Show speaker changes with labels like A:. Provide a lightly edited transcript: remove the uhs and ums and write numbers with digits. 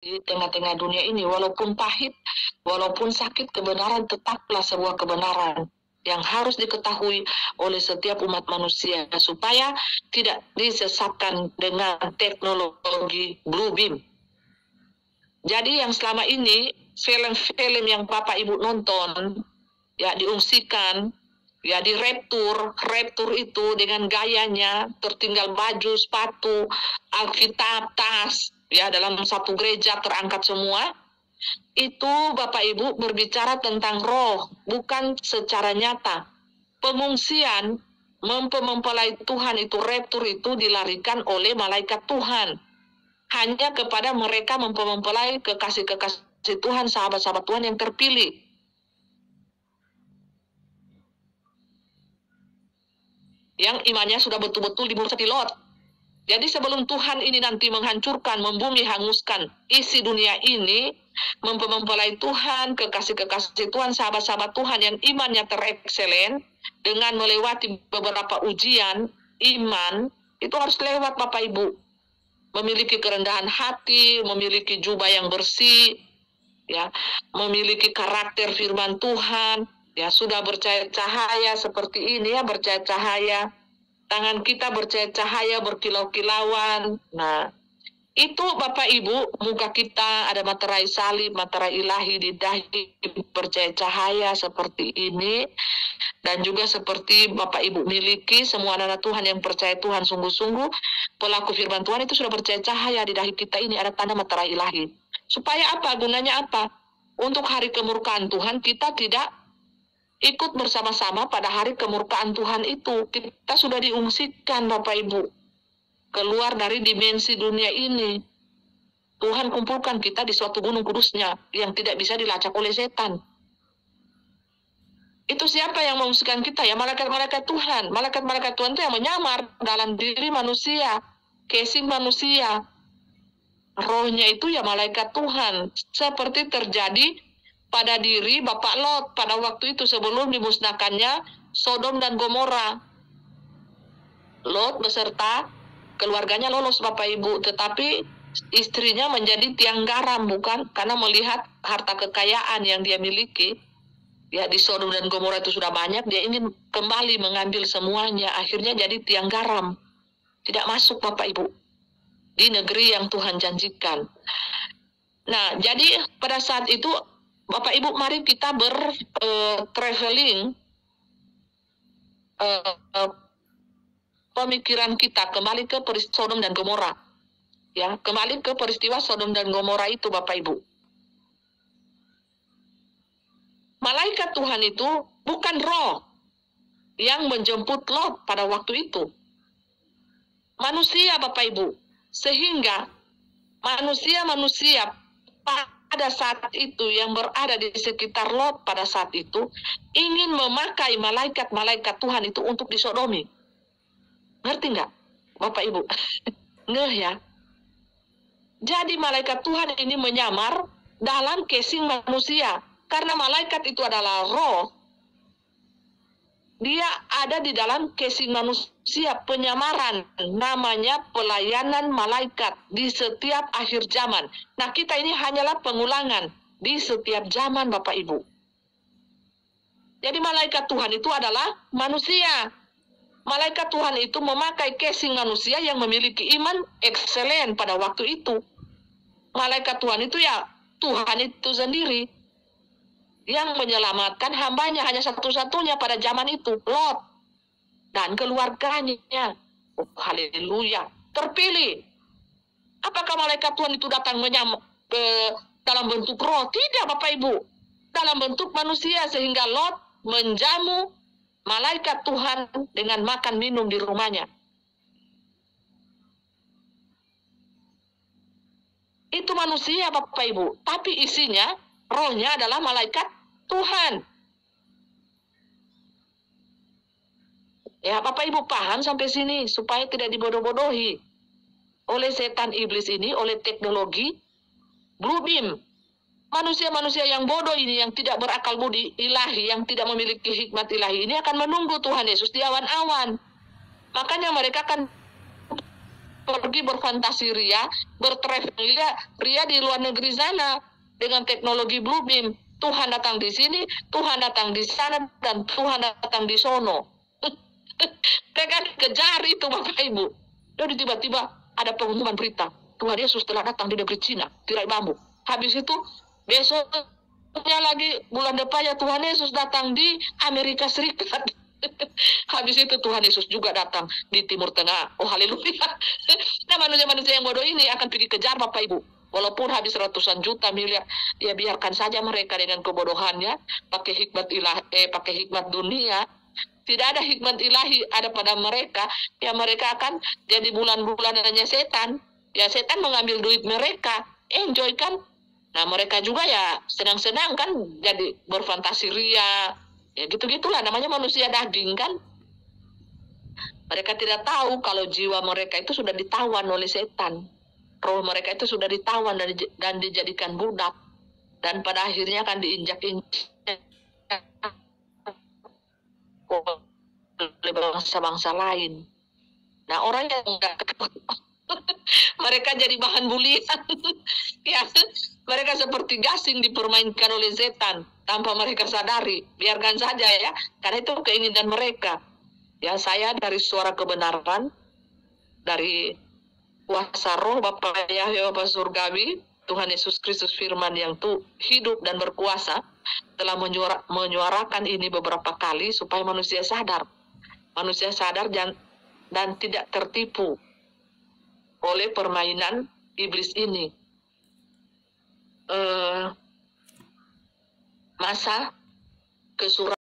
A: di tengah-tengah dunia ini, walaupun pahit, walaupun sakit, kebenaran tetaplah sebuah kebenaran yang harus diketahui oleh setiap umat manusia supaya tidak disesatkan dengan teknologi blue beam. Jadi yang selama ini film-film yang Bapak Ibu nonton ya diungsikan ya di Rapture itu dengan gayanya tertinggal baju, sepatu, Alkitab, tas ya dalam satu gereja terangkat semua. Itu Bapak Ibu berbicara tentang roh, bukan secara nyata. Pengungsian mempelai Tuhan itu, Rapture itu dilarikan oleh malaikat Tuhan. Hanya kepada mereka mempelai kekasih-kekasih Tuhan, sahabat-sahabat Tuhan yang terpilih. Yang imannya sudah betul-betul diburusati Lot. Jadi sebelum Tuhan ini nanti menghancurkan, membumi, hanguskan isi dunia ini, mempelai Tuhan, kekasih-kekasih Tuhan, sahabat-sahabat Tuhan yang imannya terekselen, dengan melewati beberapa ujian, iman, itu harus lewat Bapak Ibu. Memiliki kerendahan hati, memiliki jubah yang bersih, ya, memiliki karakter firman Tuhan, ya sudah bercahaya seperti ini ya, bercahaya. Tangan kita bercahaya, berkilau-kilauan. Nah, itu Bapak Ibu, muka kita ada materai salib, materai ilahi di dahi, bercahaya seperti ini. Dan juga seperti Bapak Ibu miliki, semua anak Tuhan yang percaya Tuhan sungguh-sungguh, pelaku firman Tuhan itu sudah bercahaya di dahi kita ini, ada tanda materai ilahi. Supaya apa? Gunanya apa? Untuk hari kemurkaan Tuhan, kita tidak ikut bersama-sama pada hari kemurkaan Tuhan itu. Kita sudah diungsikan Bapak Ibu keluar dari dimensi dunia ini. Tuhan kumpulkan kita di suatu gunung kudusnya yang tidak bisa dilacak oleh setan. Itu siapa yang mengungsikan kita? Ya malaikat-malaikat Tuhan. Malaikat-malaikat Tuhan itu yang menyamar dalam diri manusia, casing manusia. Rohnya itu ya malaikat Tuhan. Seperti terjadi pada diri Bapak Lot pada waktu itu sebelum dimusnahkannya Sodom dan Gomora. Lot beserta keluarganya lolos Bapak Ibu, tetapi istrinya menjadi tiang garam, bukan? Karena melihat harta kekayaan yang dia miliki, ya di Sodom dan Gomora itu sudah banyak, dia ingin kembali mengambil semuanya, akhirnya jadi tiang garam. Tidak masuk Bapak Ibu di negeri yang Tuhan janjikan. Nah, jadi pada saat itu Bapak Ibu, mari kita traveling pemikiran kita kembali ke Sodom dan Gomora. Ya, kembali ke peristiwa Sodom dan Gomora itu Bapak Ibu. Malaikat Tuhan itu bukan roh yang menjemput Lot pada waktu itu. Manusia Bapak Ibu. Sehingga manusia-manusia pada saat itu yang berada di sekitar Lot pada saat itu ingin memakai malaikat-malaikat Tuhan itu untuk disodomi. Ngerti nggak Bapak Ibu? Ngeh ya. Jadi malaikat Tuhan ini menyamar dalam casing manusia. Karena malaikat itu adalah roh. Dia ada di dalam casing manusia, penyamaran. Namanya pelayanan malaikat di setiap akhir zaman. Nah, kita ini hanyalah pengulangan di setiap zaman Bapak Ibu. Jadi malaikat Tuhan itu adalah manusia. Malaikat Tuhan itu memakai casing manusia yang memiliki iman ekselen pada waktu itu. Malaikat Tuhan itu ya Tuhan itu sendiri. Yang menyelamatkan hambanya hanya satu-satunya pada zaman itu, Lot dan keluarganya. Oh, haleluya, terpilih. Apakah malaikat Tuhan itu datang dalam bentuk roh? Tidak Bapak Ibu, dalam bentuk manusia, sehingga Lot menjamu malaikat Tuhan dengan makan minum di rumahnya. Itu manusia Bapak Ibu, tapi isinya, rohnya adalah malaikat Tuhan. Ya Bapak Ibu paham sampai sini supaya tidak dibodoh-bodohi oleh setan iblis ini, oleh teknologi blue beam. Manusia-manusia yang bodoh ini, yang tidak berakal budi ilahi, yang tidak memiliki hikmat ilahi ini akan menunggu Tuhan Yesus di awan-awan. Makanya mereka akan pergi berfantasi ria, bertraveling ria di luar negeri sana dengan teknologi Bluebeam. Tuhan datang di sini, Tuhan datang di sana, dan Tuhan datang di sono. Mereka kejar itu Bapak Ibu. Lalu tiba-tiba ada pengumuman berita, Tuhan Yesus telah datang di negeri Cina, tirai bambu. Habis itu besoknya lagi bulan depannya Tuhan Yesus datang di Amerika Serikat. Habis itu Tuhan Yesus juga datang di Timur Tengah. Oh haleluya. Nah manusia-manusia yang bodoh ini akan pergi kejar Bapak Ibu. Walaupun habis ratusan juta miliar, ya biarkan saja mereka dengan kebodohannya, pakai hikmat ilahi, pakai hikmat dunia. Tidak ada hikmat ilahi ada pada mereka, ya mereka akan jadi bulan-bulanannya setan. Ya setan mengambil duit mereka, enjoy kan? Nah mereka juga ya senang-senang kan, jadi berfantasi ria. Ya gitu-gitulah namanya manusia daging kan. Mereka tidak tahu kalau jiwa mereka itu sudah ditawan oleh setan. Roh mereka itu sudah ditawan dan dijadikan budak. Dan pada akhirnya akan diinjak-injak oleh bangsa-bangsa lain. Nah orang yang enggak mereka jadi bahan bulian. Ya, mereka seperti gasing dipermainkan oleh setan tanpa mereka sadari. Biarkan saja ya, karena itu keinginan mereka. Ya saya dari suara kebenaran, dari kuasa roh Bapa Yahya Bapa Surgawi, Tuhan Yesus Kristus firman yang hidup dan berkuasa, telah menyuarakan ini beberapa kali supaya manusia sadar. Manusia sadar dan tidak tertipu oleh permainan iblis ini. Masa kesurangan